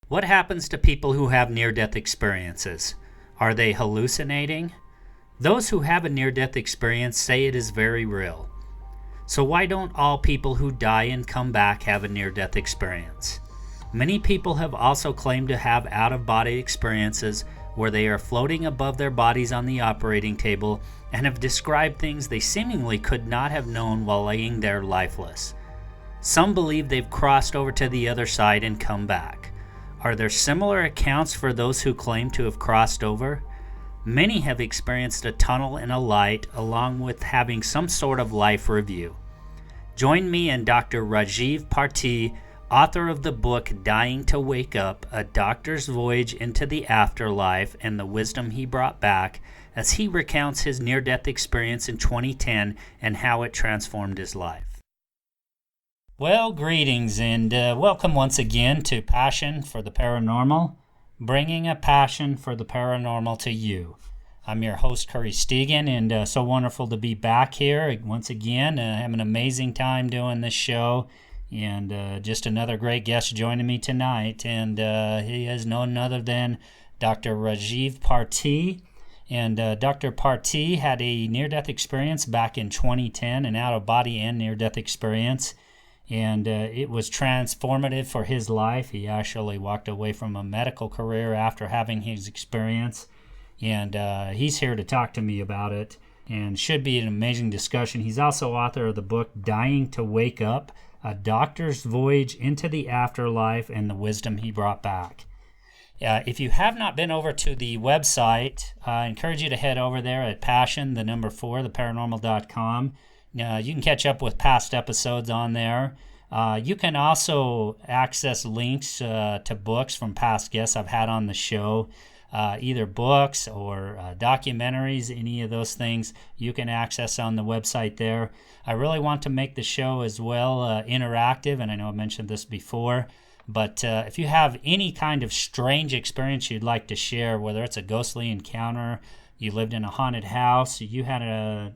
What happens to people who have near-death experiences? Are they hallucinating? Those who have a near-death experience say it is very real. So why don't all people who die and come back have a near-death experience? Many people have also claimed to have out-of-body experiences where they are floating above their bodies on the operating table and have described things they seemingly could not have known while laying there lifeless. Some believe they've crossed over to the other side and come back. Are there similar accounts for those who claim to have crossed over? Many have experienced a tunnel and a light, along with having some sort of life review. Join me and Dr. Rajiv Parti, author of the book Dying to Wake Up, A Doctor's Voyage into the Afterlife and the Wisdom He Brought Back, as he recounts his near-death experience in 2010 and how it transformed his life. Well, greetings and welcome once again to Passion for the Paranormal, bringing a passion for the paranormal to you. I'm your host, Curry Stegan, and so wonderful to be back here once again. Having an amazing time doing this show, and just another great guest joining me tonight. And he is none other than Dr. Rajiv Parti. And Dr. Parti had a near-death experience back in 2010, an out-of-body and near-death experience. And it was transformative for his life. He actually walked away from a medical career after having his experience. And he's here to talk to me about it. And should be an amazing discussion. He's also author of the book Dying to Wake Up, A Doctor's Voyage into the Afterlife and the Wisdom He Brought Back. If you have not been over to the website, I encourage you to head over there at passion4theparanormal.com. You can catch up with past episodes on there. You can also access links to books from past guests I've had on the show, either books or documentaries, any of those things you can access on the website there. I really want to make the show as well interactive, and I know I mentioned this before, but if you have any kind of strange experience you'd like to share, whether it's a ghostly encounter, you lived in a haunted house, you had a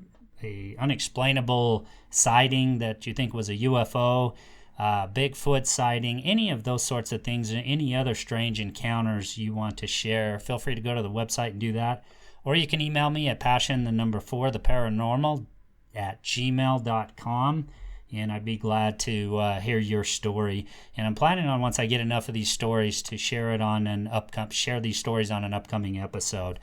unexplainable sighting that you think was a UFO, Bigfoot sighting, any of those sorts of things, any other strange encounters you want to share, feel free to go to the website and do that. Or you can email me at passion4theparanormal@gmail.com, and I'd be glad to hear your story. And I'm planning on, once I get enough of these stories, to share these stories on an upcoming episode.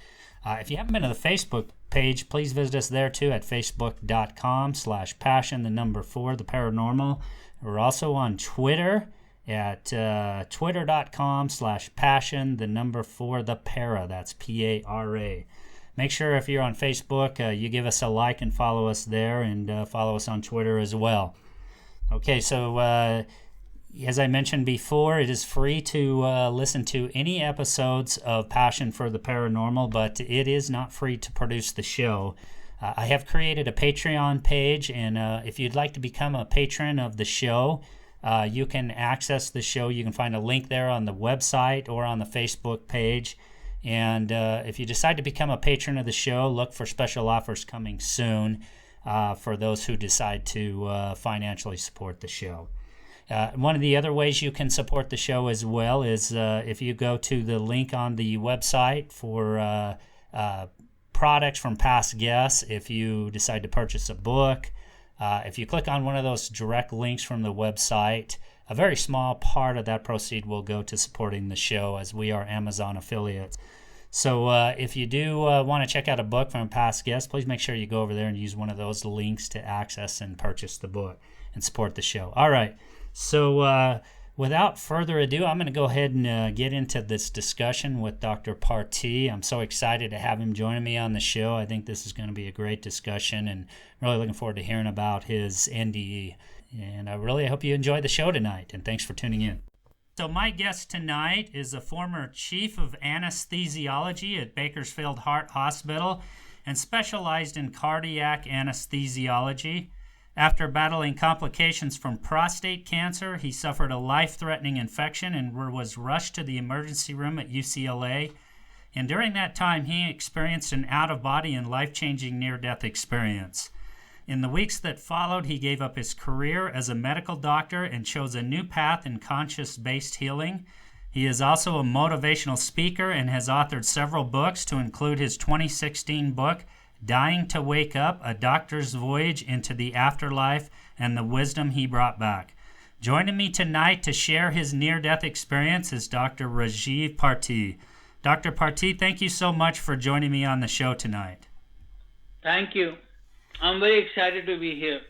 If you haven't been to the Facebook page, please visit us there too at facebook.com/passion4theparanormal. We're also on Twitter at twitter.com/passion4thepara. That's P-A-R-A. Make sure if you're on Facebook, you give us a like and follow us there, and follow us on Twitter as well. Okay, so as I mentioned before, it is free to listen to any episodes of Passion for the Paranormal, but it is not free to produce the show. I have created a Patreon page, and if you'd like to become a patron of the show, you can access the show. You can find a link there on the website or on the Facebook page. And if you decide to become a patron of the show, look for special offers coming soon for those who decide to financially support the show. One of the other ways you can support the show as well is if you go to the link on the website for products from past guests. If you decide to purchase a book, if you click on one of those direct links from the website, a very small part of that proceed will go to supporting the show, as we are Amazon affiliates. So if you do want to check out a book from a past guest, please make sure you go over there and use one of those links to access and purchase the book and support the show. All right. So without further ado, I'm going to go ahead and get into this discussion with Dr. Parti. I'm so excited to have him joining me on the show. I think this is going to be a great discussion, and really looking forward to hearing about his NDE. And I really hope you enjoy the show tonight, and thanks for tuning in. So my guest tonight is a former chief of anesthesiology at Bakersfield Heart Hospital and specialized in cardiac anesthesiology. After battling complications from prostate cancer, he suffered a life-threatening infection and was rushed to the emergency room at UCLA. And during that time, he experienced an out-of-body and life-changing near-death experience. In the weeks that followed, he gave up his career as a medical doctor and chose a new path in conscious-based healing. He is also a motivational speaker and has authored several books to include his 2016 book, Dying to Wake Up, A Doctor's Voyage into the Afterlife and the Wisdom He Brought Back. Joining me tonight to share his near-death experience is Dr. Rajiv Parti. Dr. Parti, thank you so much for joining me on the show tonight. Thank you. I'm very excited to be here.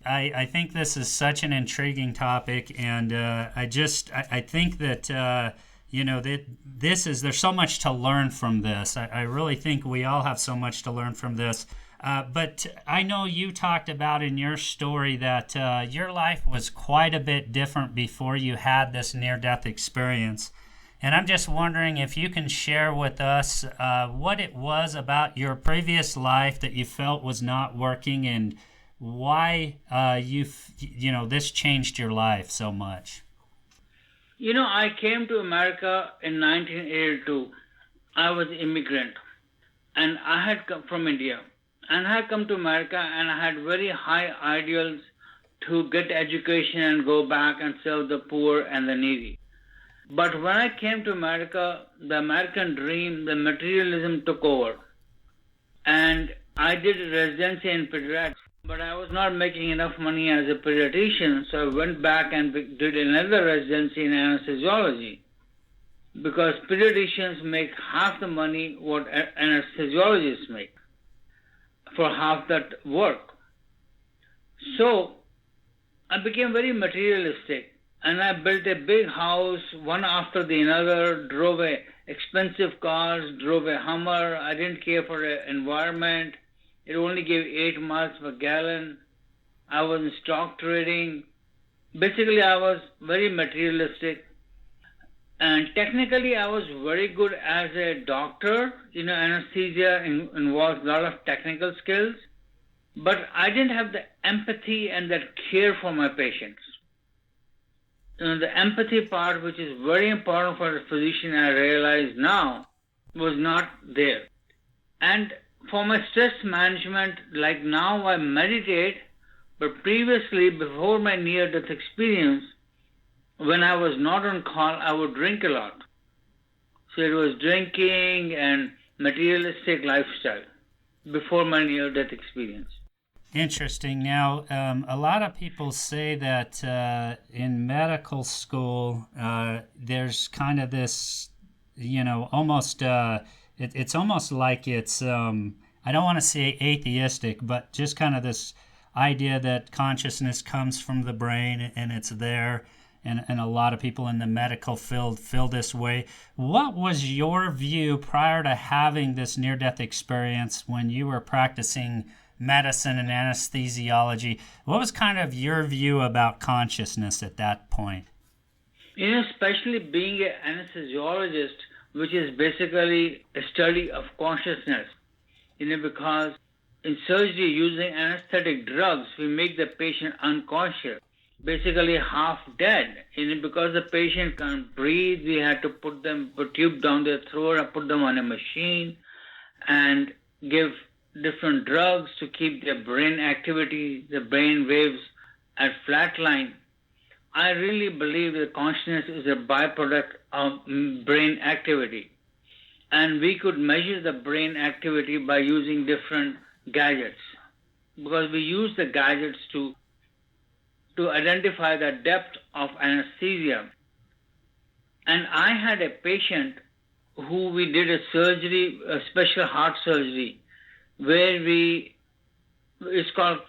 I think this is such an intriguing topic, and I think that there's so much to learn from this. I really think we all have so much to learn from this. But I know you talked about in your story that your life was quite a bit different before you had this near-death experience. And I'm just wondering if you can share with us what it was about your previous life that you felt was not working and why this changed your life so much. I came to America in 1982. I was an immigrant, and I had come from India. And I had come to America, and I had very high ideals to get education and go back and serve the poor and the needy. But when I came to America, the American dream, the materialism took over. And I did a residency in pediatrics, but I was not making enough money as a pediatrician, so I went back and did another residency in anesthesiology. Because pediatricians make half the money what anesthesiologists make for half that work. So I became very materialistic. And I built a big house, one after the another, drove expensive cars, drove a Hummer. I didn't care for the environment. It only gave 8 miles per gallon. I was in stock trading. Basically, I was very materialistic. And technically, I was very good as a doctor. Anesthesia involves a lot of technical skills. But I didn't have the empathy and that care for my patients. The empathy part, which is very important for a physician, I realize now, was not there. And for my stress management, like now I meditate, but previously, before my near-death experience, when I was not on call, I would drink a lot. So it was drinking and materialistic lifestyle before my near-death experience. Interesting. Now, a lot of people say that in medical school, there's kind of this, almost, it's almost like it's, I don't want to say atheistic, but just kind of this idea that consciousness comes from the brain and it's there. And a lot of people in the medical field feel this way. What was your view prior to having this near-death experience when you were practicing medicine and anesthesiology? What was kind of your view about consciousness at that point? Especially being an anesthesiologist, which is basically a study of consciousness, because in surgery using anesthetic drugs, we make the patient unconscious, basically half dead. Because the patient can't breathe, we had to put a tube down their throat and put them on a machine and give different drugs to keep their brain activity, the brain waves at flatline. I really believe that consciousness is a byproduct of brain activity. And we could measure the brain activity by using different gadgets. Because we use the gadgets to identify the depth of anesthesia. And I had a patient who we did a surgery, a special heart surgery, where it's called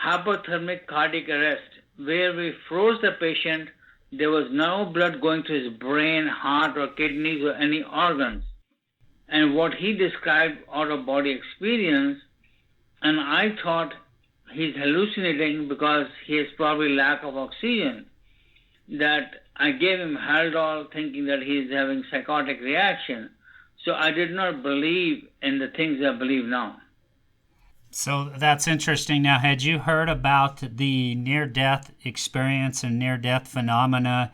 hypothermic cardiac arrest, where we froze the patient. There was no blood going to his brain, heart, or kidneys, or any organs. And what he described out-of-body experience, and I thought he's hallucinating because he has probably lack of oxygen, that I gave him Haldol thinking that he's having psychotic reaction. So I did not believe in the things I believe now. So that's interesting. Now, had you heard about the near-death experience and near-death phenomena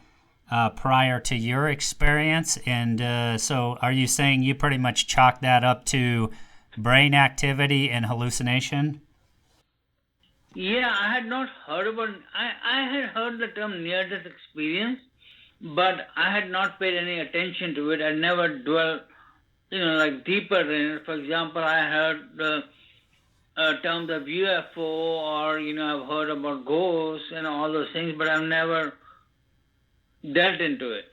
prior to your experience? And so are you saying you pretty much chalk that up to brain activity and hallucination? Yeah, I had not heard about I had heard the term near-death experience, but I had not paid any attention to it. I never dwelt, deeper in it. For example, I heard the terms of UFO, or, I've heard about ghosts and all those things, but I've never delved into it.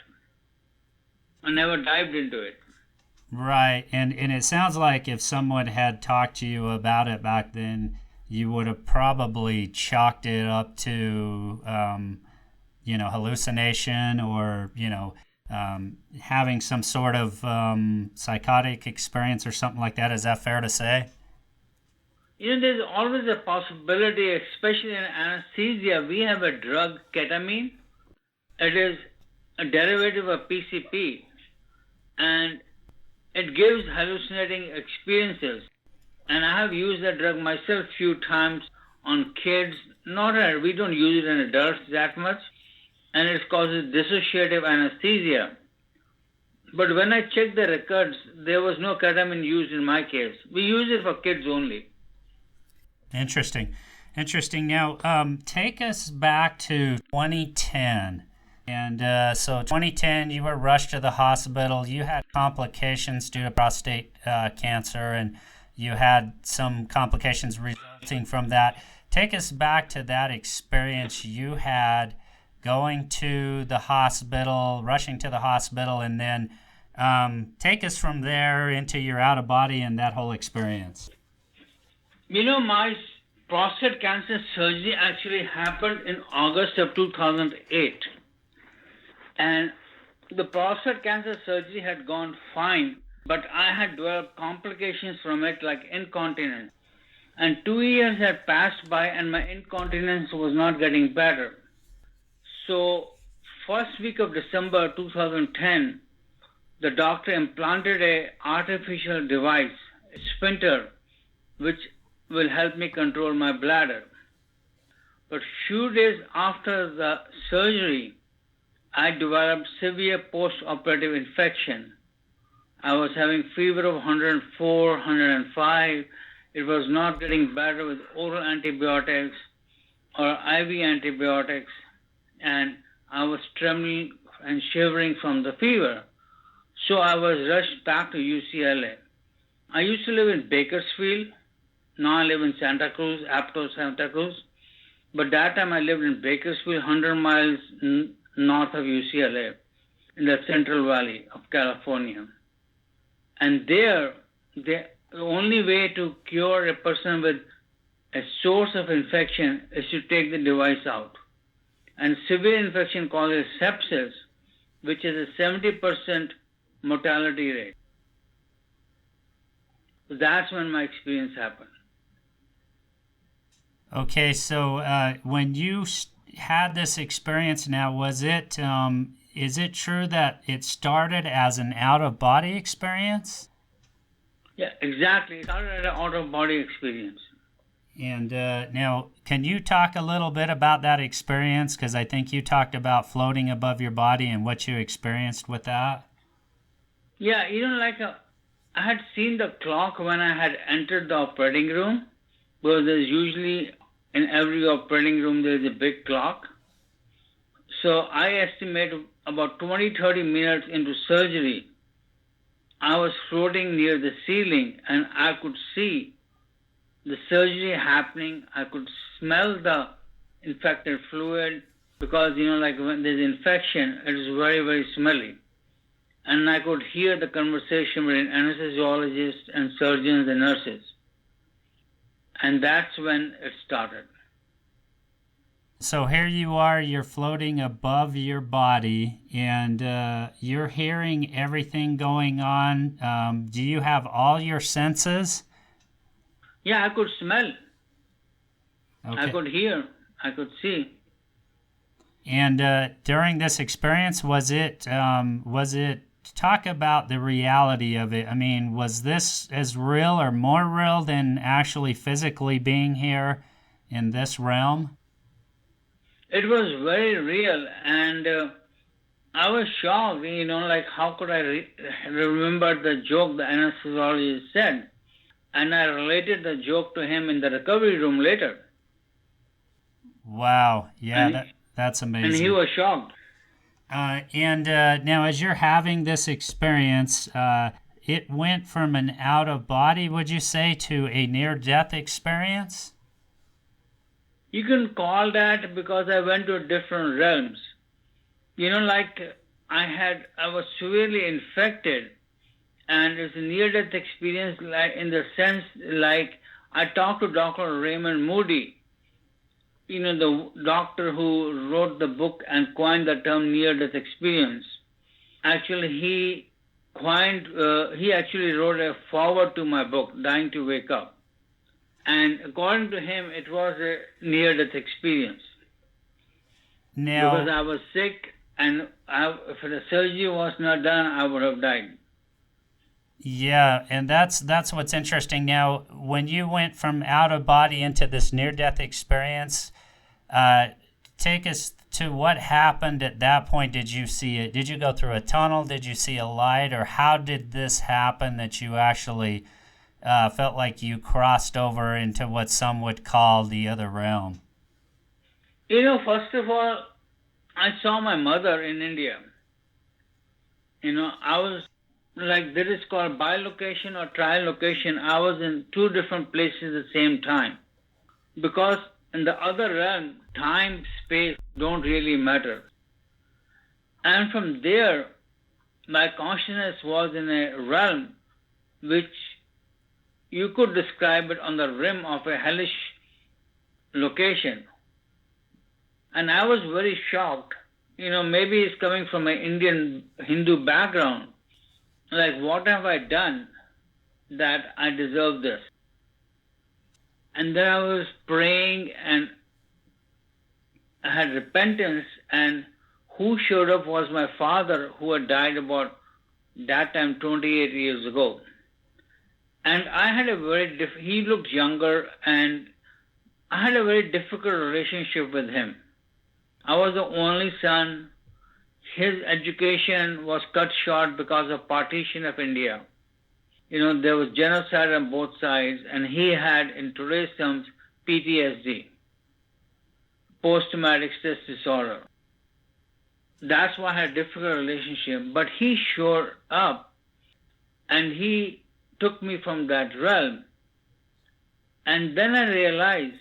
I never dived into it. Right, and it sounds like if someone had talked to you about it back then, you would have probably chalked it up to, hallucination, or, having some sort of psychotic experience or something like that. Is that fair to say? There's always a possibility, especially in anesthesia. We have a drug, ketamine. It is a derivative of PCP, and it gives hallucinating experiences. And I have used that drug myself a few times on kids. We don't use it in adults that much, and it causes dissociative anesthesia. But when I checked the records, there was no ketamine used in my case. We use it for kids only. Interesting. Now, take us back to 2010. And so 2010, you were rushed to the hospital. You had complications due to prostate cancer, and you had some complications resulting from that. Take us back to that experience you had going to the hospital, rushing to the hospital, and then take us from there into your out-of-body and that whole experience. My prostate cancer surgery actually happened in August of 2008. And the prostate cancer surgery had gone fine, but I had developed complications from it, like incontinence. And 2 years had passed by and my incontinence was not getting better. So, first week of December 2010, the doctor implanted an artificial device, a sphincter, which will help me control my bladder. But few days after the surgery, I developed severe post-operative infection. I was having fever of 104, 105. It was not getting better with oral antibiotics or IV antibiotics, and I was trembling and shivering from the fever. So I was rushed back to UCLA. I used to live in Bakersfield. Now I live in Santa Cruz, Aptos, Santa Cruz. But that time I lived in Bakersfield, 100 miles north of UCLA, in the Central Valley of California. And there, the only way to cure a person with a source of infection is to take the device out. And severe infection causes sepsis, which is a 70% mortality rate. So that's when my experience happened. Okay, so when you had this experience now, was it, is it true that it started as an out-of-body experience? Yeah, exactly. It started as an out-of-body experience. And now, can you talk a little bit about that experience? Because I think you talked about floating above your body and what you experienced with that. Yeah, I had seen the clock when I had entered the operating room, because there's usually in every operating room there is a big clock. So I estimate about 20-30 minutes into surgery, I was floating near the ceiling and I could see the surgery happening. I could smell the infected fluid because, when there's infection, it is very, very smelly. And I could hear the conversation between anesthesiologists and surgeons and nurses. And that's when it started. So here you are, you're floating above your body, and you're hearing everything going on. Do you have all your senses? Yeah, I could smell. Okay. I could hear. I could see. And during this experience, was it, talk about the reality of it. I mean, was this as real or more real than actually physically being here in this realm? It was very real, and I was shocked, how could I remember the joke the anesthesiologist said? And I related the joke to him in the recovery room later. Wow, yeah, that's amazing. And he was shocked. And now, as you're having this experience, it went from an out of body, would you say, to a near death experience? You can call that because I went to different realms. Like I was severely infected, and it's a near-death experience, like in the sense, like I talked to Dr. Raymond Moody, the doctor who wrote the book and coined the term near-death experience. Actually, he actually wrote a foreword to my book, Dying to Wake Up. And according to him, it was a near-death experience. Now, because I was sick, and if the surgery was not done, I would have died. Yeah, and that's what's interesting. Now, when you went from out of body into this near-death experience, take us to what happened at that point. Did you see it? Did you go through a tunnel? Did you see a light? Or how did this happen that you actually felt like you crossed over into what some would call the other realm? First of all, I saw my mother in India. I was like, this is called bilocation or trilocation. I was in two different places at the same time. Because in the other realm, time, space don't really matter. And from there, my consciousness was in a realm which you could describe it on the rim of a hellish location. And I was very shocked. Maybe it's coming from an Indian Hindu background. Like, what have I done that I deserve this? And then I was praying, and I had repentance, and who showed up was my father, who had died about that time 28 years ago. And I had he looked younger, and I had a very difficult relationship with him. I was the only son. His education was cut short because of partition of India. There was genocide on both sides, and he had, in today's terms, PTSD, post-traumatic stress disorder. That's why I had a difficult relationship. But he showed up, and he took me from that realm. And then I realized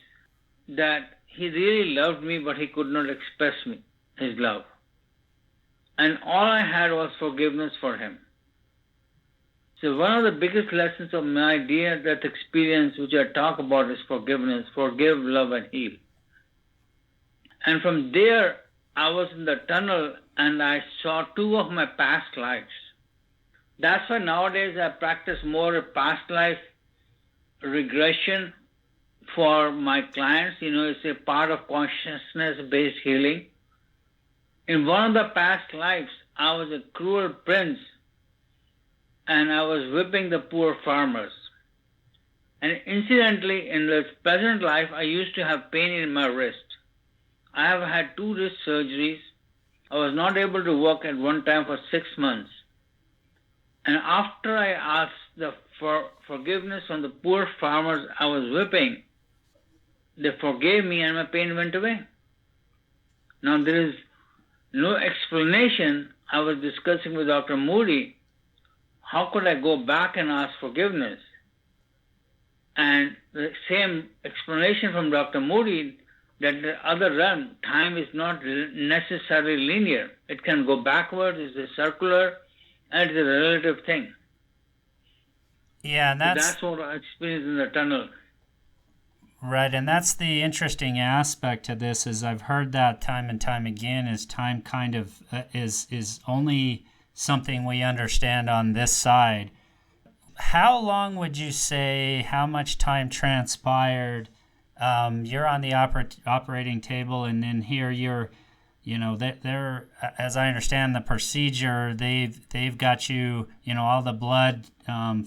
that he really loved me, but he could not express his love. And all I had was forgiveness for him. So one of the biggest lessons of my near-death experience, which I talk about, is forgiveness. Forgive, love, and heal. And from there, I was in the tunnel, and I saw two of my past lives. That's why nowadays I practice more past life regression for my clients. It's a part of consciousness-based healing. In one of the past lives, I was a cruel prince, and I was whipping the poor farmers. And incidentally, in the present life, I used to have pain in my wrist. I have had 2 wrist surgeries. I was not able to walk at one time for 6 months. And after I asked for forgiveness from the poor farmers I was whipping, they forgave me and my pain went away. Now there is no explanation. I was discussing with Dr. Moody, how could I go back and ask forgiveness? And the same explanation from Dr. Moody, that the other realm, time is not necessarily linear. It can go backwards, it's a circular, and it's a relative thing. Yeah, and that's what I experienced in the tunnel. Right, and that's the interesting aspect to this, is I've heard that time and time again, is time kind of is only something we understand on this side. How long would you say, how much time transpired? You're on the operating table, and then here you're, they're, as I understand the procedure, they've got you, all the blood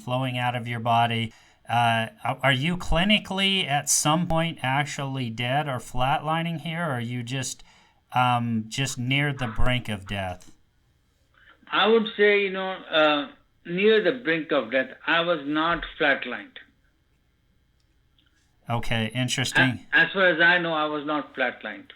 flowing out of your body. Are you clinically at some point actually dead or flatlining here, or are you just near the brink of death? I would say, near the brink of death. I was not flatlined. Okay, interesting. As far as I know, I was not flatlined.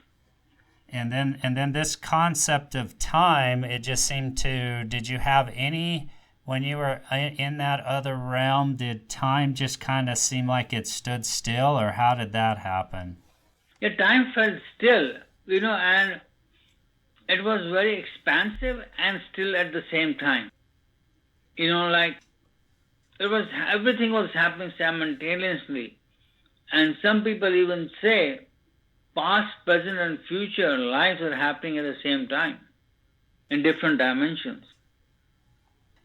And then this concept of time, it just seemed to, did you have any, when you were in that other realm, did time just kind of seem like it stood still, or how did that happen? Yeah, time felt still, and it was very expansive and still at the same time. Like everything was happening simultaneously. And some people even say past, present, and future lives are happening at the same time in different dimensions.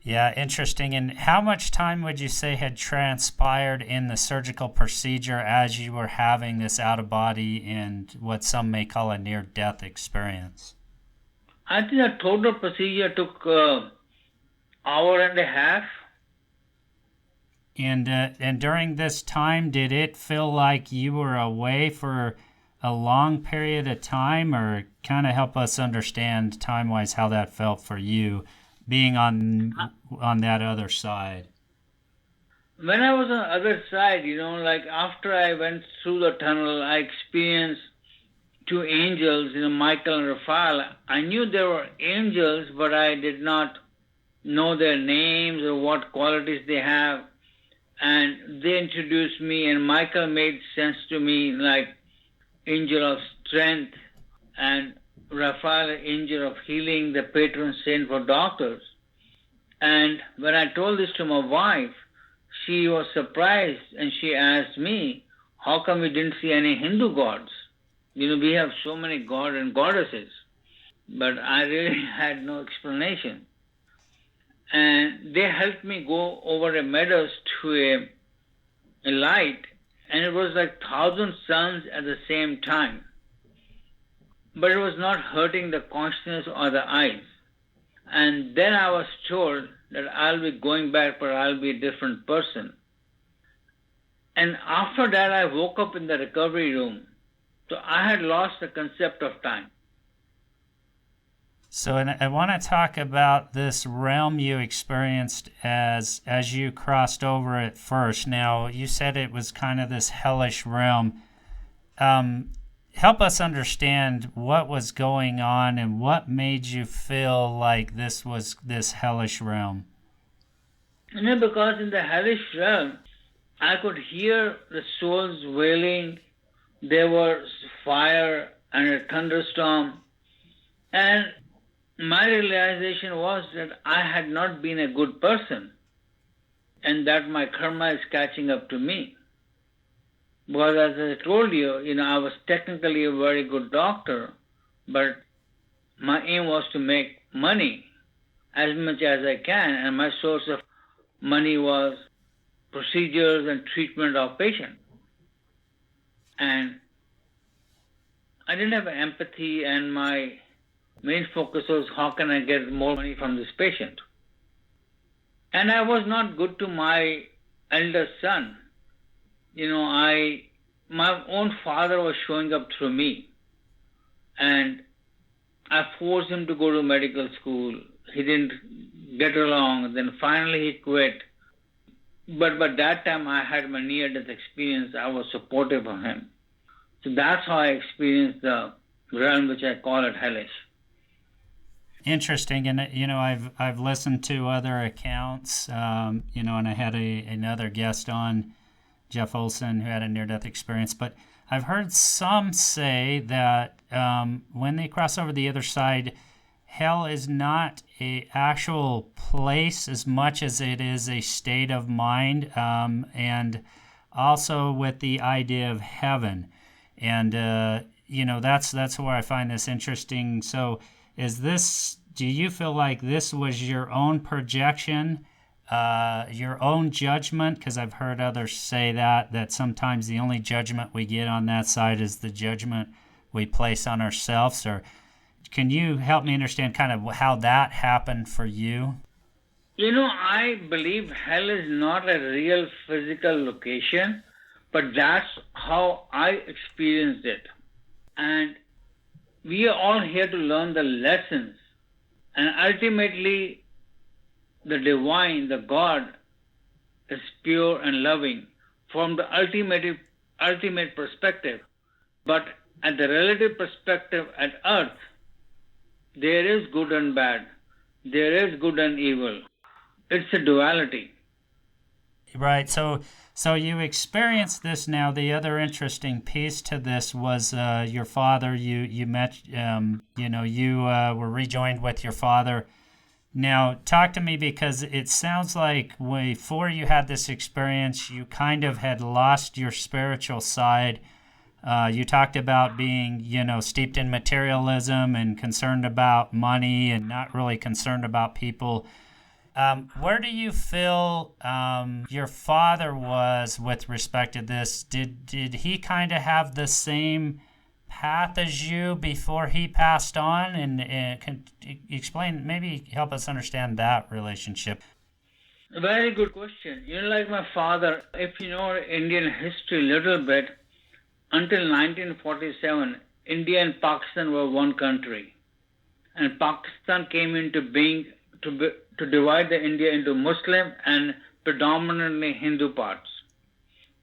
Yeah, interesting. And how much time would you say had transpired in the surgical procedure as you were having this out of body and what some may call a near death experience? I think the total procedure took hour and a half. And during this time, did it feel like you were away for a long period of time, or kind of help us understand time-wise how that felt for you, being on that other side? When I was on the other side, like after I went through the tunnel, I experienced two angels, Michael and Raphael. I knew they were angels, but I did not know their names or what qualities they have. And they introduced me, and Michael made sense to me like angel of strength, and Raphael, angel of healing, the patron saint for doctors. And when I told this to my wife, she was surprised and she asked me, how come we didn't see any Hindu gods? We have so many gods and goddesses. But I really had no explanation. And they helped me go over a meadows to a light, and it was like 1,000 suns at the same time. But it was not hurting the consciousness or the eyes. And then I was told that I'll be going back, but I'll be a different person. And after that, I woke up in the recovery room. So I had lost the concept of time. So, and I want to talk about this realm you experienced as you crossed over it first. Now, you said it was kind of this hellish realm. Help us understand what was going on and what made you feel like this was this hellish realm. Because in the hellish realm, I could hear the souls wailing. There was fire and a thunderstorm. And my realization was that I had not been a good person and that my karma is catching up to me. Because as I told you, I was technically a very good doctor, but my aim was to make money as much as I can, and my source of money was procedures and treatment of patients. And I didn't have empathy, and my main focus was how can I get more money from this patient. And I was not good to my elder son. My own father was showing up through me. And I forced him to go to medical school. He didn't get along. Then finally he quit. But by that time I had my near-death experience. I was supportive of him. So that's how I experienced the realm, which I call it hellish. Interesting, and I've listened to other accounts, and I had another guest on, Jeff Olson, who had a near-death experience. But I've heard some say that when they cross over the other side, hell is not an actual place as much as it is a state of mind, and also with the idea of heaven, and that's where I find this interesting. So, do you feel like this was your own projection? Your own judgment, because I've heard others say that sometimes the only judgment we get on that side is the judgment we place on ourselves. Or can you help me understand kind of how that happened for you? I believe hell is not a real physical location, but that's how I experienced it. And we are all here to learn the lessons. And ultimately, the divine, the God, is pure and loving from the ultimate perspective. But At the relative perspective at Earth, there is good and bad. There is good and evil. It's a duality. Right. So you experienced this now. The other interesting piece to this was your father. You met, you were rejoined with your father. Now, talk to me, because it sounds like before you had this experience, you kind of had lost your spiritual side. You talked about being, steeped in materialism and concerned about money and not really concerned about people. Where do you feel your father was with respect to this? Did he kind of have the same path as you before he passed on? And can explain, maybe help us understand that relationship. A very good question. Like my father, if you know Indian history a little bit, until 1947, India and Pakistan were one country. And Pakistan came into being to divide the India into Muslim and predominantly Hindu parts.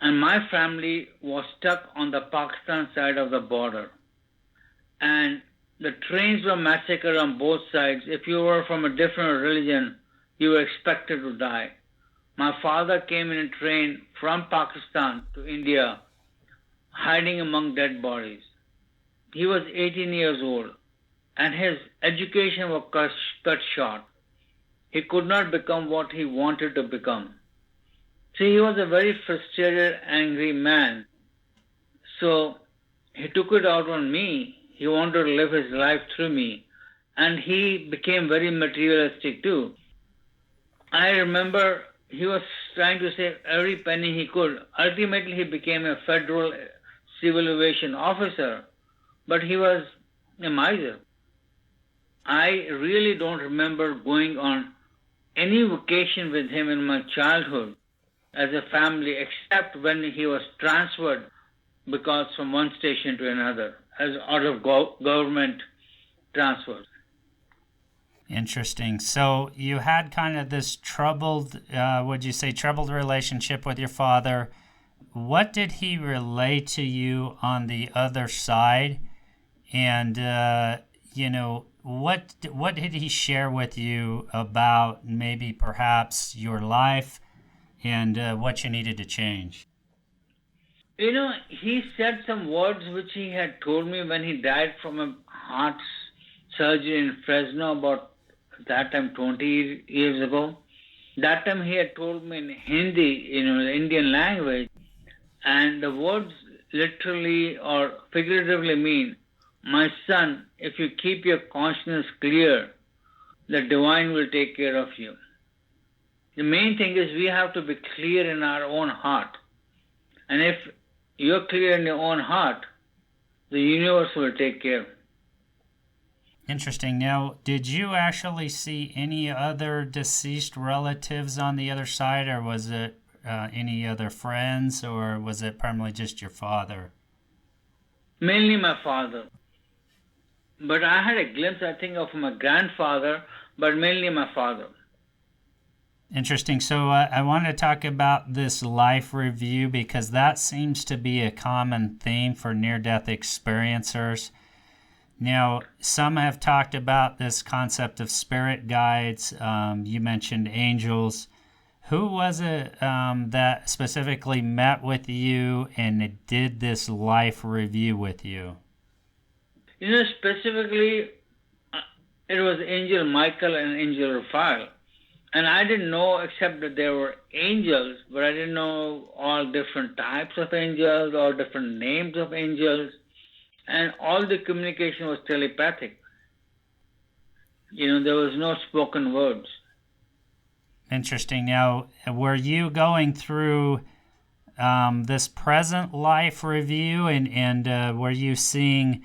And my family was stuck on the Pakistan side of the border. And the trains were massacred on both sides. If you were from a different religion, you were expected to die. My father came in a train from Pakistan to India, hiding among dead bodies. He was 18 years old, and his education was cut short. He could not become what he wanted to become. See, he was a very frustrated, angry man. So he took it out on me. He wanted to live his life through me. And he became very materialistic too. I remember he was trying to save every penny he could. Ultimately, he became a federal civil aviation officer, but he was a miser. I really don't remember going on any vacation with him in my childhood as a family, except when he was transferred because from one station to another, as out of government transfers. Interesting. So you had kind of this troubled relationship with your father. What did he relay to you on the other side? And, what did he share with you about maybe perhaps your life and what you needed to change? He said some words which he had told me when he died from a heart surgery in Fresno about that time 20 years ago. That time he had told me in Hindi, the Indian language, and the words literally or figuratively mean, my son, if you keep your consciousness clear, the divine will take care of you. The main thing is we have to be clear in our own heart. And if you're clear in your own heart, the universe will take care. Interesting. Now, did you actually see any other deceased relatives on the other side, or was it any other friends, or was it primarily just your father? Mainly my father. But I had a glimpse, I think, of my grandfather, but mainly my father. Interesting. So I want to talk about this life review, because that seems to be a common theme for near-death experiencers. Now, some have talked about this concept of spirit guides. You mentioned angels. Who was it that specifically met with you and did this life review with you? Specifically, it was Angel Michael and Angel Raphael. And I didn't know except that there were angels, but I didn't know all different types of angels, all different names of angels. And all the communication was telepathic. There was no spoken words. Interesting. Now, were you going through this present life review, and were you seeing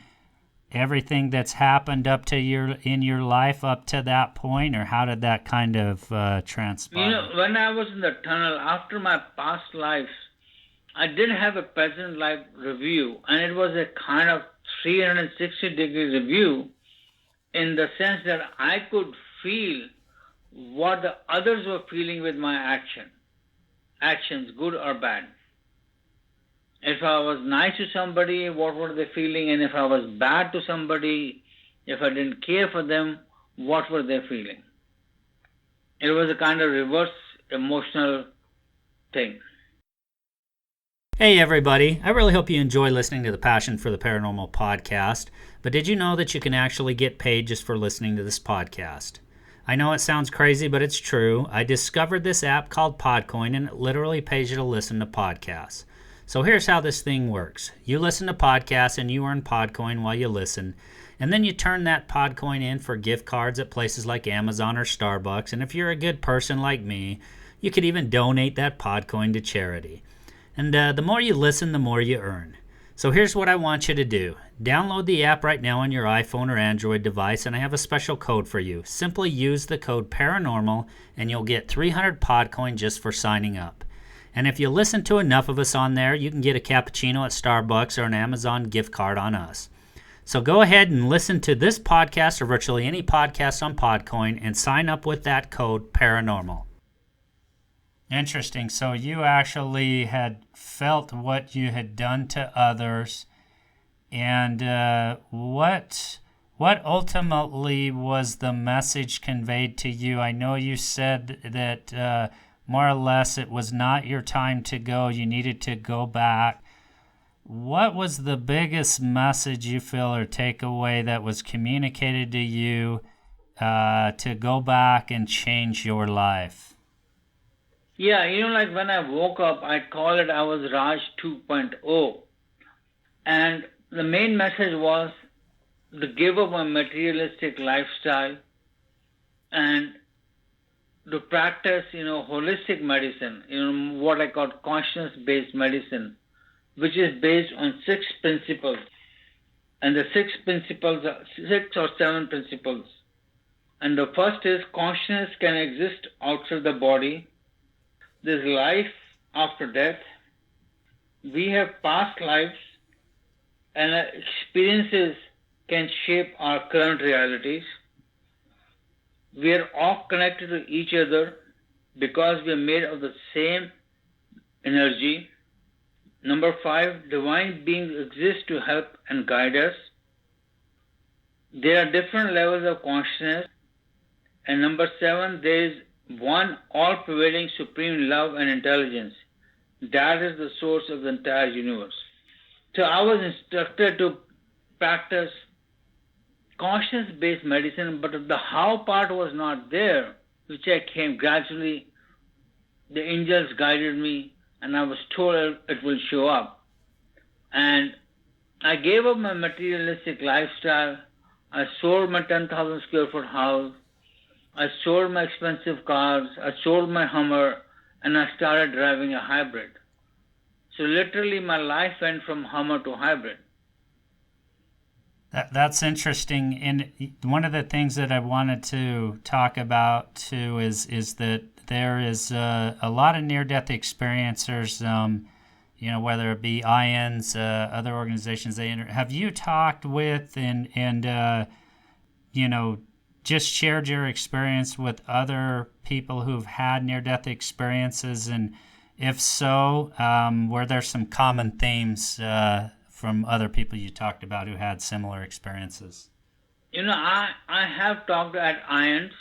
everything that's happened up to in your life up to that point, or how did that kind of transpire? When I was in the tunnel after my past lives, I did have a present life review, and it was a kind of 360-degree review in the sense that I could feel what the others were feeling with my actions, good or bad. If I was nice to somebody, what were they feeling? And if I was bad to somebody, if I didn't care for them, what were they feeling? It was a kind of reverse emotional thing. Hey everybody, I really hope you enjoy listening to the Passion for the Paranormal podcast, but did you know that you can actually get paid just for listening to this podcast? I know it sounds crazy, but it's true. I discovered this app called Podcoin, and it literally pays you to listen to podcasts. So here's how this thing works. You listen to podcasts and you earn Podcoin while you listen, and then you turn that Podcoin in for gift cards at places like Amazon or Starbucks, and if you're a good person like me, you could even donate that Podcoin to charity. And the more you listen, the more you earn. So here's what I want you to do. Download the app right now on your iPhone or Android device, and I have a special code for you. Simply use the code PARANORMAL, and you'll get 300 Podcoin just for signing up. And if you listen to enough of us on there, you can get a cappuccino at Starbucks or an Amazon gift card on us. So go ahead and listen to this podcast or virtually any podcast on Podcoin and sign up with that code PARANORMAL. Interesting. So you actually had felt what you had done to others, and what ultimately was the message conveyed to you? I know you said that more or less it was not your time to go. You needed to go back. What was the biggest message you feel or takeaway that was communicated to you to go back and change your life? Yeah, like when I woke up, I call it I was Raj 2.0. And the main message was to give up a materialistic lifestyle and to practice, holistic medicine, what I call consciousness-based medicine, which is based on 6 principles. And the 6 principles are 6 or 7 principles. And the first is consciousness can exist outside the body. There's life after death. We have past lives, and our experiences can shape our current realities. We are all connected to each other because we are made of the same energy. Number 5, divine beings exist to help and guide us. There are different levels of consciousness. And number 7, there is one all-prevailing supreme love and intelligence. That is the source of the entire universe. So I was instructed to practice conscious-based medicine, but the how part was not there, which I came gradually. The angels guided me, and I was told it will show up. And I gave up my materialistic lifestyle. I sold my 10,000 square foot house. I sold my expensive cars, I sold my Hummer, and I started driving a hybrid. So literally my life went from Hummer to hybrid. That's interesting. And one of the things that I wanted to talk about too is that there is a lot of near-death experiencers, whether it be INs, other organizations have you talked with and just shared your experience with other people who've had near-death experiences, and if so, were there some common themes from other people you talked about who had similar experiences? I have talked at IANS,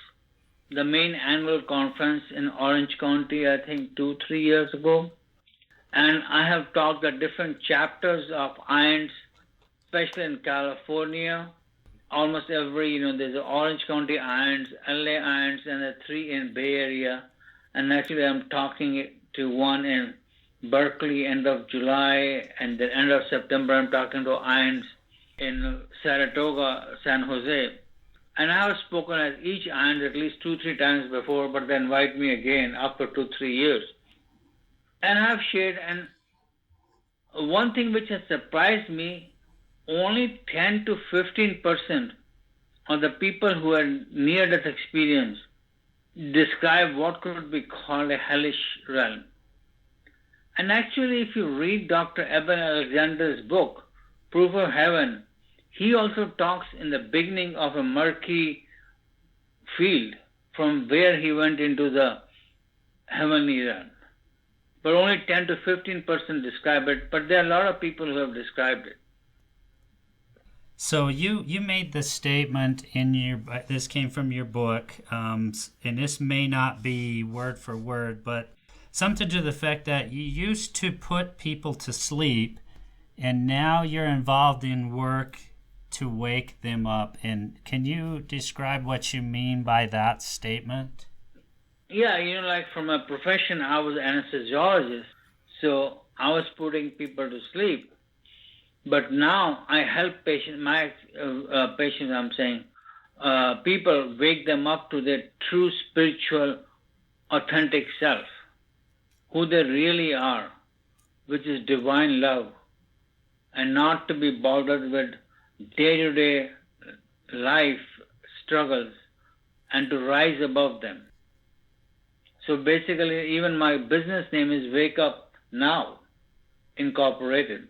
the main annual conference in Orange County, I think 2-3 years ago, and I have talked at different chapters of IANS, especially in California. Almost every, there's an Orange County IANS, LA IANS, and the 3 in Bay Area. And actually, I'm talking to one in Berkeley end of July, and the end of September, I'm talking to IANS in Saratoga, San Jose. And I have spoken at each IANS at least 2-3 times before, but they invite me again after 2-3 years. And I have shared, and one thing which has surprised me, only 10 to 15% of the people who are near-death experience describe what could be called a hellish realm. And actually, if you read Dr. Eben Alexander's book, Proof of Heaven, he also talks in the beginning of a murky field from where he went into the heavenly realm. but only 10 to 15% describe it, but there are a lot of people who have described it. So you made the statement in your, this came from your book, and this may not be word for word, but something to the effect that you used to put people to sleep, and now you're involved in work to wake them up. And can you describe what you mean by that statement? Yeah, like from a profession, I was an anesthesiologist, so I was putting people to sleep. But now I help patients, patients, I'm saying, people wake them up to their true spiritual, authentic self, who they really are, which is divine love, and not to be bothered with day-to-day life struggles, and to rise above them. So basically, even my business name is Wakeup Now, Incorporated.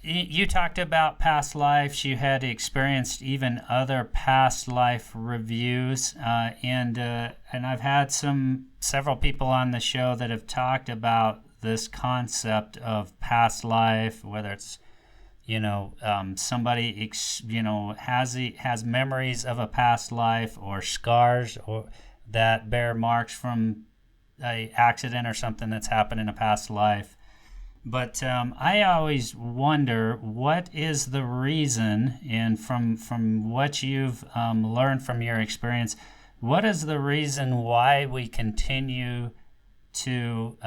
You talked about past lives. You had experienced even other past life reviews, and I've had several people on the show that have talked about this concept of past life, whether it's somebody has memories of a past life or scars or that bear marks from a accident or something that's happened in a past life. But I always wonder, what is the reason, and from what you've learned from your experience, what is the reason why we continue to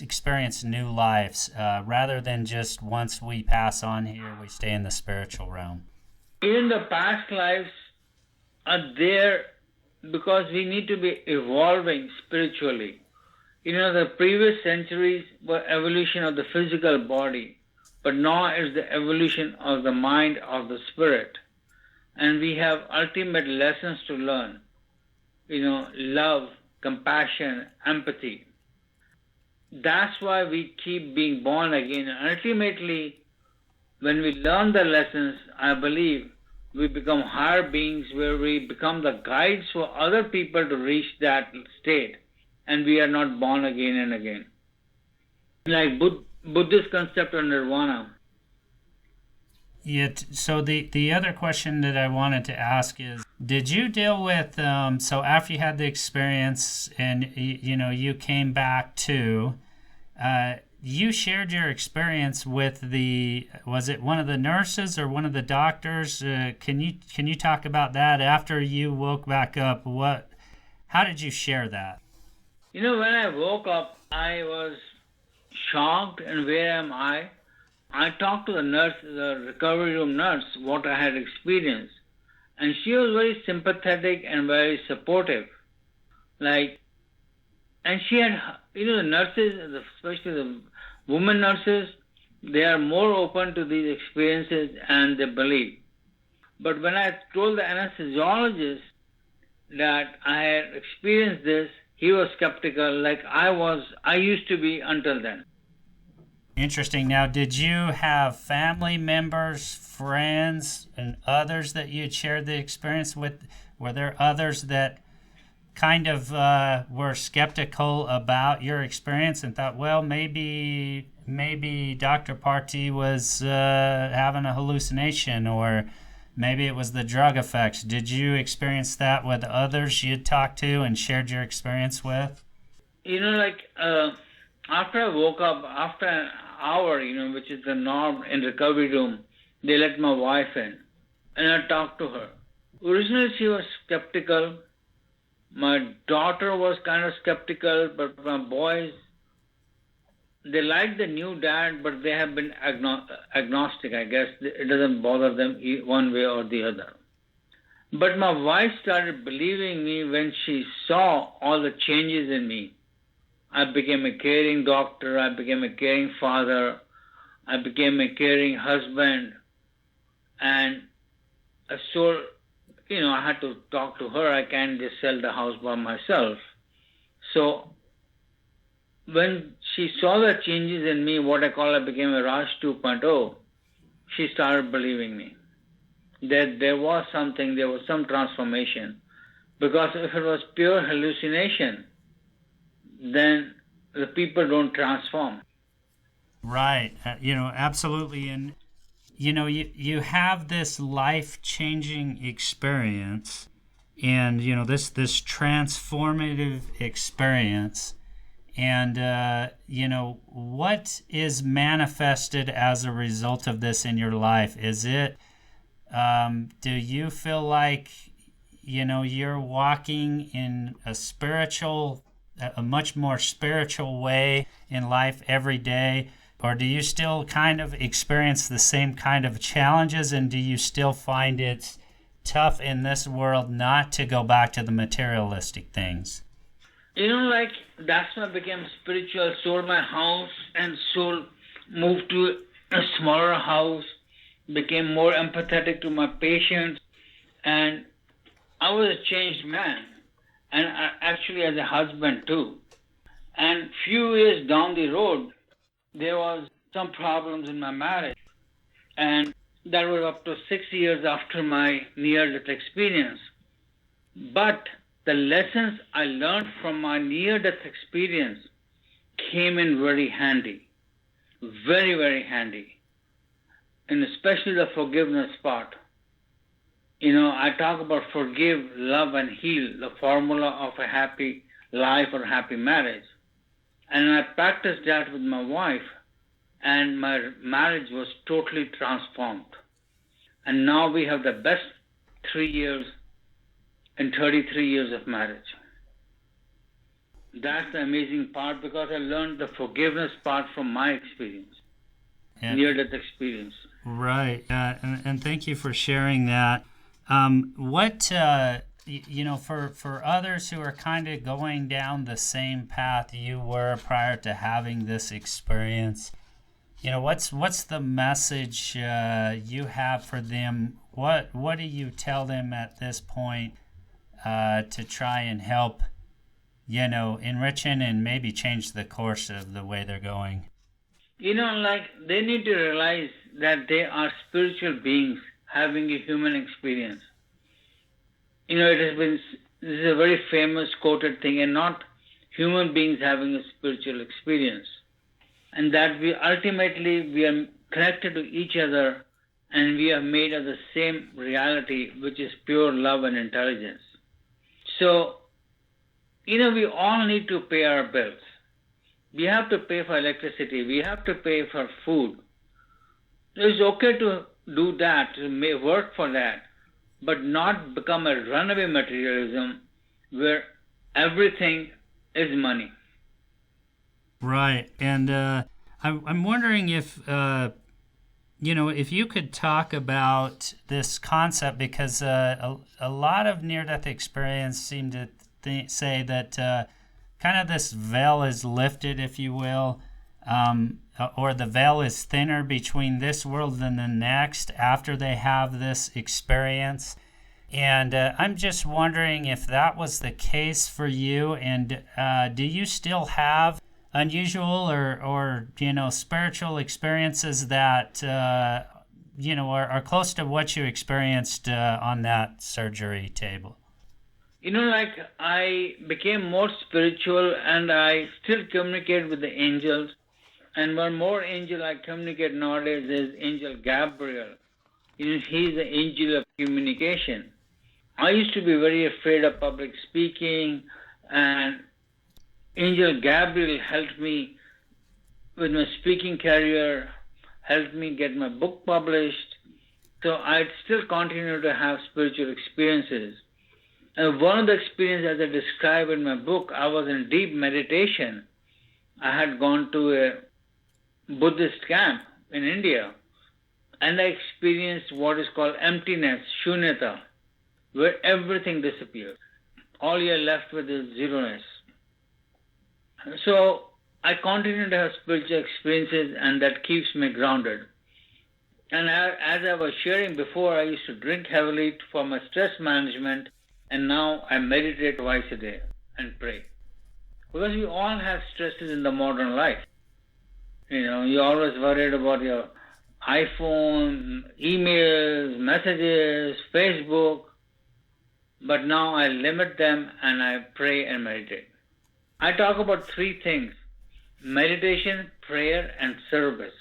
experience new lives rather than just once we pass on here, we stay in the spiritual realm? Even the past lives are there because we need to be evolving spiritually. The previous centuries were evolution of the physical body, but now is the evolution of the mind, of the spirit. And we have ultimate lessons to learn. Love, compassion, empathy. That's why we keep being born again. And ultimately, when we learn the lessons, I believe we become higher beings where we become the guides for other people to reach that state. And we are not born again and again. Like Buddhist concept of nirvana. So the other question that I wanted to ask is, did you deal with, so after you had the experience and you came back to, you shared your experience with was it one of the nurses or one of the doctors? Can you talk about that after you woke back up? How did you share that? When I woke up, I was shocked, and where am I? I talked to the nurse, the recovery room nurse, what I had experienced. And she was very sympathetic and very supportive. And she had, the nurses, especially the women nurses, they are more open to these experiences and they believe. But when I told the anesthesiologist that I had experienced this, he was skeptical, like I used to be until then. Interesting. Now, did you have family members, friends, and others that you had shared the experience with? Were there others that kind of were skeptical about your experience and thought, well, maybe Dr. Parti was having a hallucination, or maybe it was the drug effects? Did you experience that with others you'd talked to and shared your experience with? After I woke up, after an hour, which is the norm in recovery room, they let my wife in. And I talked to her. Originally, she was skeptical. My daughter was kind of skeptical, but my boys, they like the new dad, but they have been agnostic, I guess. It doesn't bother them one way or the other. But my wife started believing me when she saw all the changes in me. I became a caring doctor, I became a caring father, I became a caring husband, and so, I had to talk to her. I can't just sell the house by myself. So when she saw the changes in me, what I became a Raj 2.0, she started believing me. That there was some transformation. Because if it was pure hallucination, then the people don't transform. Right. Absolutely. And, you have this life-changing experience and, this transformative experience. And, what is manifested as a result of this in your life? Is it, do you feel like, you're walking in a much more spiritual way in life every day? Or do you still kind of experience the same kind of challenges, and do you still find it tough in this world not to go back to the materialistic things? That's when I became spiritual, sold my house and moved to a smaller house, became more empathetic to my patients, and I was a changed man, and actually as a husband too. And few years down the road, there was some problems in my marriage, and that was up to 6 years after my near-death experience. But the lessons I learned from my near-death experience came in very handy, very, very handy, and especially the forgiveness part. I talk about forgive, love, and heal, the formula of a happy life or happy marriage. And I practiced that with my wife, and my marriage was totally transformed. And now we have the best 3 years in 33 years of marriage. That's the amazing part, because I learned the forgiveness part from my experience, near-death experience. Right, and thank you for sharing that. For others who are kind of going down the same path you were prior to having this experience, what's the message you have for them? What do you tell them at this point to try and help, enriching and maybe change the course of the way they're going? They need to realize that they are spiritual beings having a human experience. This is a very famous quoted thing, and not human beings having a spiritual experience. And that we are connected to each other, and we are made of the same reality, which is pure love and intelligence. So, we all need to pay our bills. We have to pay for electricity. We have to pay for food. It's okay to do that, to work for that, but not become a runaway materialism where everything is money. Right. And I'm wondering if, if you could talk about this concept, because a lot of near-death experience seem to say that kind of this veil is lifted, if you will, or the veil is thinner between this world and the next after they have this experience. And I'm just wondering if that was the case for you, and do you still have unusual or spiritual experiences that are close to what you experienced on that surgery table? I became more spiritual, and I still communicate with the angels. And one more angel I communicate nowadays is Angel Gabriel. He's the angel of communication. I used to be very afraid of public speaking, and Angel Gabriel helped me with my speaking career, helped me get my book published. So I still continue to have spiritual experiences. And one of the experiences, as I describe in my book, I was in deep meditation. I had gone to a Buddhist camp in India, and I experienced what is called emptiness, shunyata, where everything disappears. All you're left with is zeroness. So I continue to have spiritual experiences, and that keeps me grounded. And as I was sharing before, I used to drink heavily for my stress management, and now I meditate twice a day and pray. Because we all have stresses in the modern life. You're always worried about your iPhone, emails, messages, Facebook. But now I limit them, and I pray and meditate. I talk about three things. meditation, prayer, and service.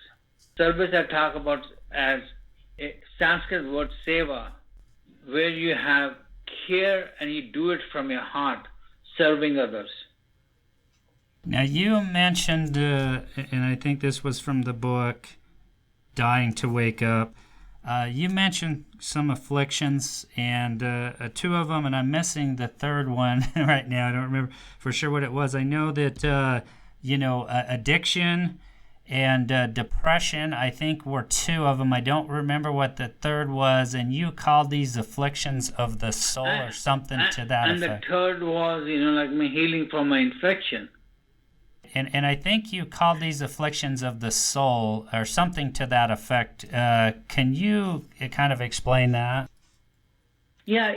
Service I talk about as a Sanskrit word seva, where you have care and you do it from your heart, serving others. Now you mentioned, and I think this was from the book Dying to Wake Up, you mentioned some afflictions, and two of them, and I'm missing the third one right now. I don't remember for sure what it was. I know that, addiction and depression, I think, were two of them. I don't remember what the third was, and you called these afflictions of the soul or something to that effect. And the third was, like me healing from my infection. And I think you called these afflictions of the soul or something to that effect. Can you kind of explain that? Yeah,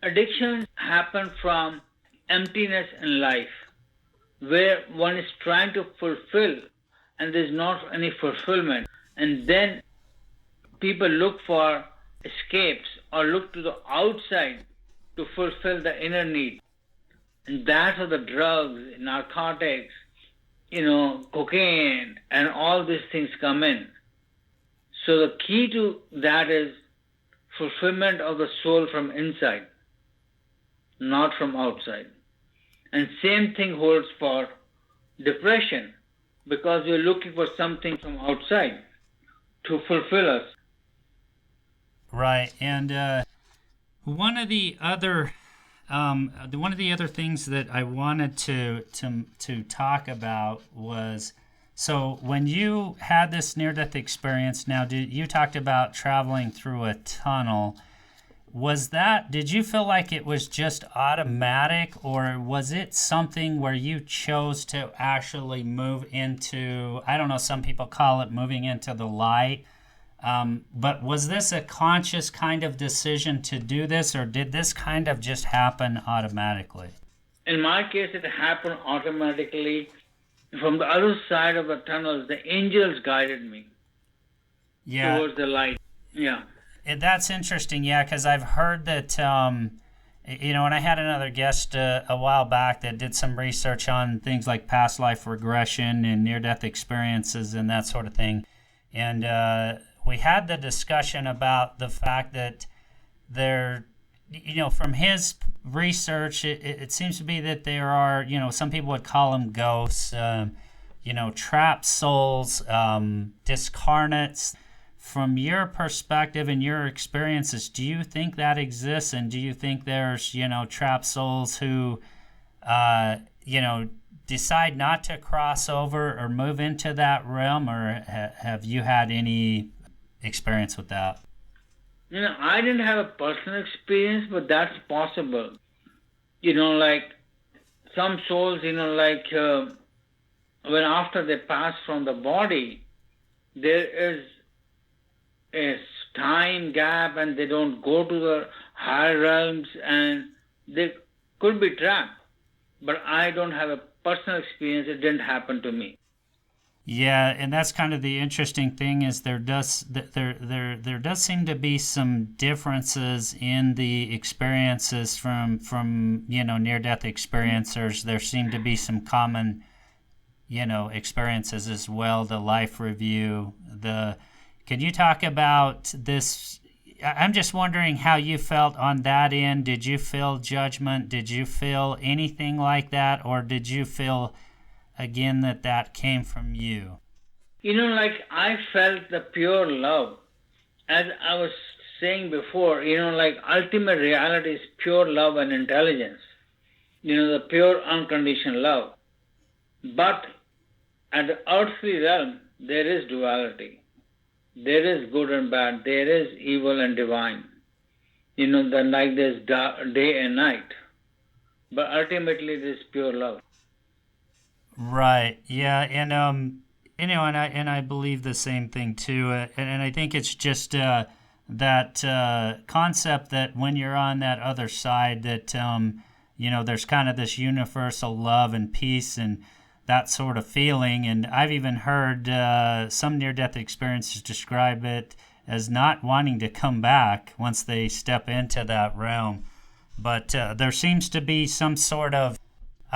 addictions happen from emptiness in life, where one is trying to fulfill and there's not any fulfillment. And then people look for escapes or look to the outside to fulfill the inner need. And that's where the drugs, narcotics, cocaine, and all these things come in. So the key to that is fulfillment of the soul from inside, not from outside. And same thing holds for depression, because we're looking for something from outside to fulfill us. Right. And one of the other things that I wanted to talk about was, so when you had this near-death experience, now you talked about traveling through a tunnel. Did you feel like it was just automatic, or was it something where you chose to actually move into, I don't know, some people call it moving into the light, but was this a conscious kind of decision to do this, or did this kind of just happen automatically? In my case, it happened automatically. From the other side of the tunnels, the angels guided me towards the light. Yeah. That's interesting, yeah, because I've heard that, and I had another guest a while back that did some research on things like past life regression and near-death experiences and that sort of thing. And we had the discussion about the fact that there, from his research, it seems to be that there are, some people would call them ghosts, trapped souls, discarnates. From your perspective and your experiences, do you think that exists? And do you think there's, trapped souls who, decide not to cross over or move into that realm? Or have you had any experience with that? I didn't have a personal experience, but that's possible. Like some souls, when after they pass from the body, there is a time gap and they don't go to the higher realms and they could be trapped. But I don't have a personal experience. It didn't happen to me. Yeah, and that's kind of the interesting thing is there does seem to be some differences in the experiences from near-death experiencers. There seem to be some common experiences as well. The life review, Can you talk about this? I'm just wondering how you felt on that end. Did you feel judgment? Did you feel anything like that? Or did you feel, again, that came from you? I felt the pure love. As I was saying before, ultimate reality is pure love and intelligence. The pure unconditional love. But at the earthly realm, there is duality. There is good and bad. There is evil and divine. Like there's day and night. But ultimately, there's pure love. Right. Yeah. And and I believe the same thing too. And I think it's just that concept that when you're on that other side, that there's kind of this universal love and peace and that sort of feeling. And I've even heard some near-death experiences describe it as not wanting to come back once they step into that realm. But there seems to be some sort of,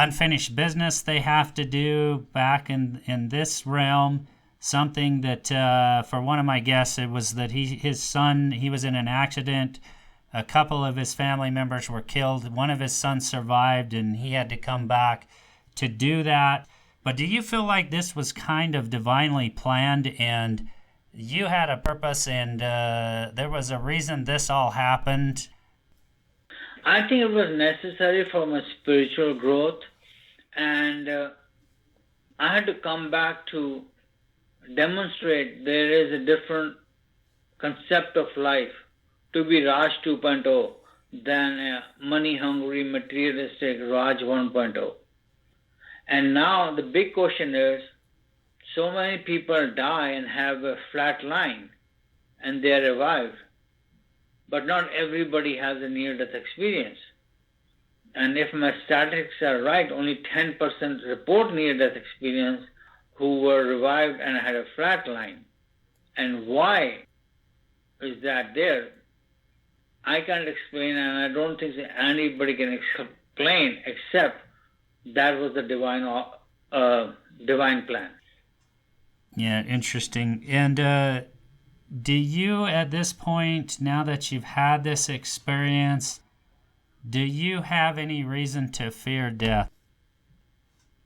unfinished business they have to do back in this realm. Something that, for one of my guests, it was that his son, he was in an accident. A couple of his family members were killed. One of his sons survived, and he had to come back to do that. But do you feel like this was kind of divinely planned, and you had a purpose, and there was a reason this all happened? I think it was necessary for my spiritual growth, and I had to come back to demonstrate there is a different concept of life to be Raj 2.0 than a money-hungry, materialistic Raj 1.0. And now the big question is, so many people die and have a flat line, and they are revived. But not everybody has a near-death experience. And if my statistics are right, only 10% report near-death experience who were revived and had a flat line. And why is that there? I can't explain, and I don't think anybody can explain except that was the divine plan. Yeah, interesting. And do you, at this point, now that you've had this experience, do you have any reason to fear death?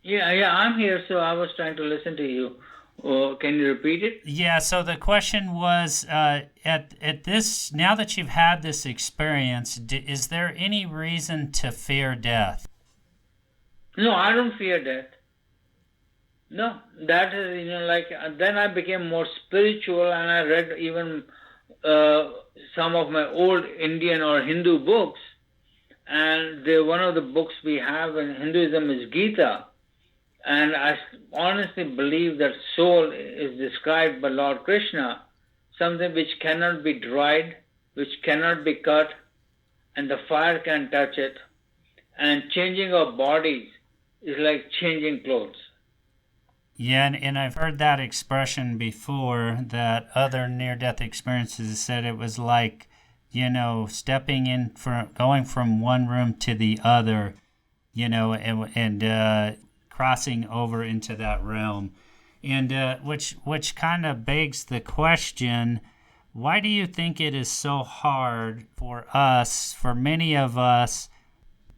Yeah, I'm here, so I was trying to listen to you. Can you repeat it? Yeah, so the question was, at this, now that you've had this experience, is there any reason to fear death? No, I don't fear death. No, that is, then I became more spiritual, and I read even some of my old Indian or Hindu books, and one of the books we have in Hinduism is Gita. And I honestly believe that soul is described by Lord Krishna, something which cannot be dried, which cannot be cut, and the fire can touch it. And changing our bodies is like changing clothes. Yeah, and I've heard that expression before, that other near-death experiences said it was like, stepping in, going from one room to the other, and crossing over into that realm. And which kind of begs the question, why do you think it is so hard for many of us,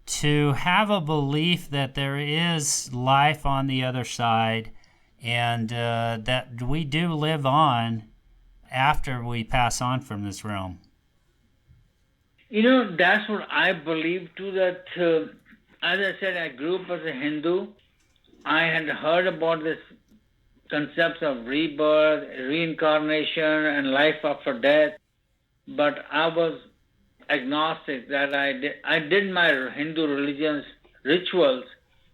to have a belief that there is life on the other side, and that we do live on after we pass on from this realm? That's what I believe too, that as I said, I grew up as a Hindu. I had heard about this concepts of rebirth, reincarnation, and life after death, but I was agnostic. That I did my Hindu religion's rituals,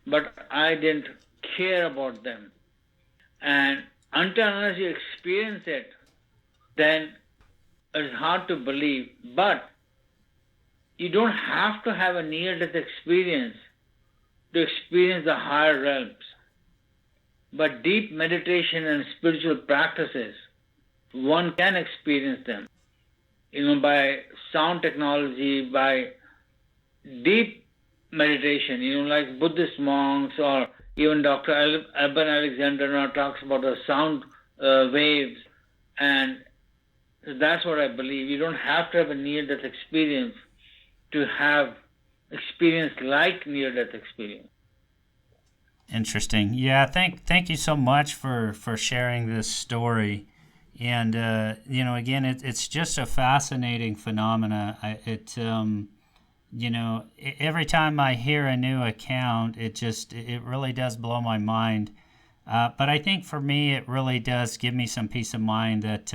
but I didn't care about them. And until you experience it, then it's hard to believe. But you don't have to have a near-death experience to experience the higher realms. But deep meditation and spiritual practices, one can experience them. By sound technology, by deep meditation, like Buddhist monks, or even Dr. Eben Alexander now talks about the sound waves. And that's what I believe. You don't have to have a near-death experience to have experience like near-death experience. Interesting. Yeah, thank you so much for sharing this story. And again, it's just a fascinating phenomena. Every time I hear a new account, it really does blow my mind. But I think for me, it really does give me some peace of mind that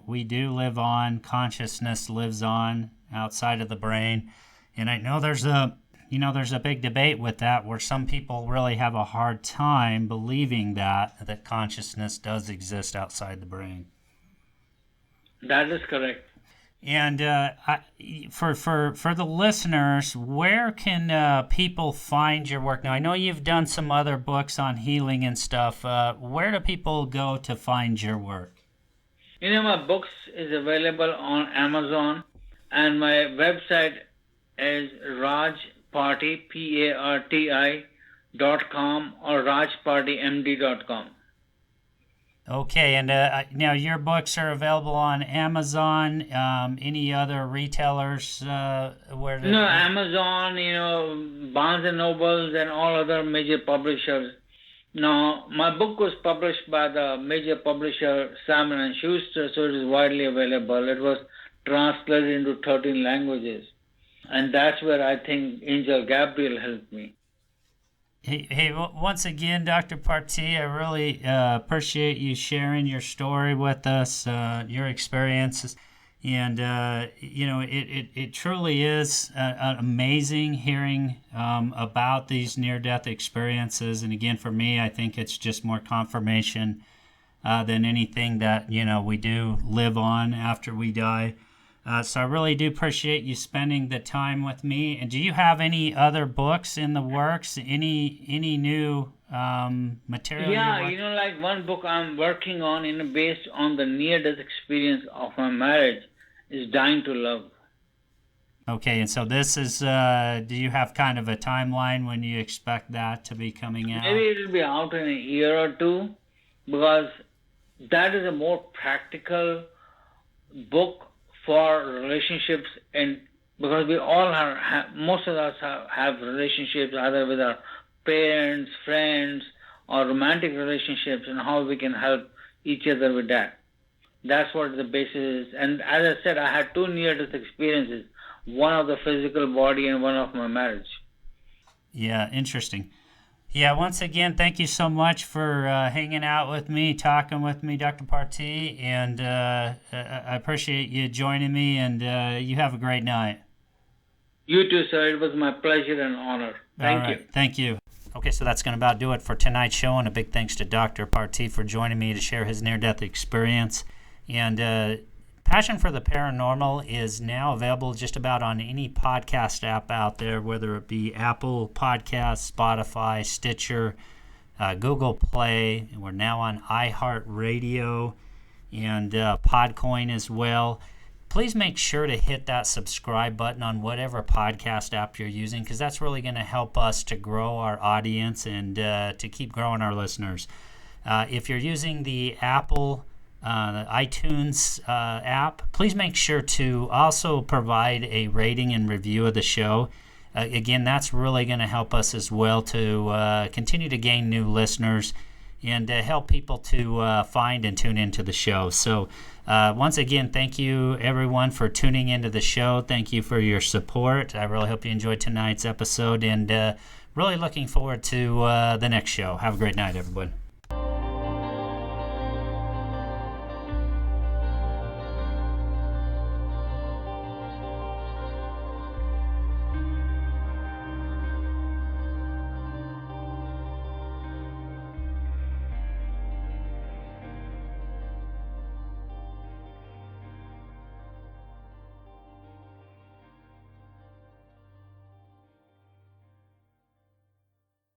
we do live on. Consciousness lives on outside of the brain, and I know there's a big debate with that, where some people really have a hard time believing that consciousness does exist outside the brain. That is correct. And for the listeners, where can people find your work? Now, I know you've done some other books on healing and stuff. Where do people go to find your work? My books is available on Amazon, and my website is Parti, PARTI.com or RajPartiMD.com. Okay, and now your books are available on Amazon. Any other retailers? Where? Amazon, Barnes and Nobles, and all other major publishers. Now, my book was published by the major publisher Simon & Schuster, so it is widely available. It was translated into 13 languages, and that's where I think Angel Gabriel helped me. Hey, once again, Dr. Parti, I really appreciate you sharing your story with us, your experiences. And, it truly is amazing hearing about these near-death experiences. And again, for me, I think it's just more confirmation than anything that, we do live on after we die. So I really do appreciate you spending the time with me. And do you have any other books in the works? Any new material? Yeah, like one book I'm working on, based on the near-death experience of my marriage, is Dying to Love. Okay, and so this is, do you have kind of a timeline when you expect that to be coming out? Maybe it will be out in a year or two, because that is a more practical book for relationships, and because we all most of us have relationships either with our parents, friends, or romantic relationships, and how we can help each other with that. That's what the basis is. And as I said, I had two near-death experiences, one of the physical body and one of my marriage. Yeah, interesting. Yeah, once again, thank you so much for hanging out with me, talking with me, Dr. Parti, and I appreciate you joining me, and you have a great night. You too, sir. It was my pleasure and honor. Thank you. Thank you. Okay, so that's going to about do it for tonight's show, and a big thanks to Dr. Parti for joining me to share his near-death experience. And Passion for the Paranormal is now available just about on any podcast app out there, whether it be Apple Podcasts, Spotify, Stitcher, Google Play, and we're now on iHeartRadio and Podcoin as well. Please make sure to hit that subscribe button on whatever podcast app you're using, because that's really going to help us to grow our audience and to keep growing our listeners. If you're using the Apple the iTunes app, please make sure to also provide a rating and review of the show. Again, that's really going to help us as well to continue to gain new listeners and help people to find and tune into the show. So once again, thank you everyone for tuning into the show. Thank you for your support. I really hope you enjoyed tonight's episode, and really looking forward to the next show. Have a great night, everyone.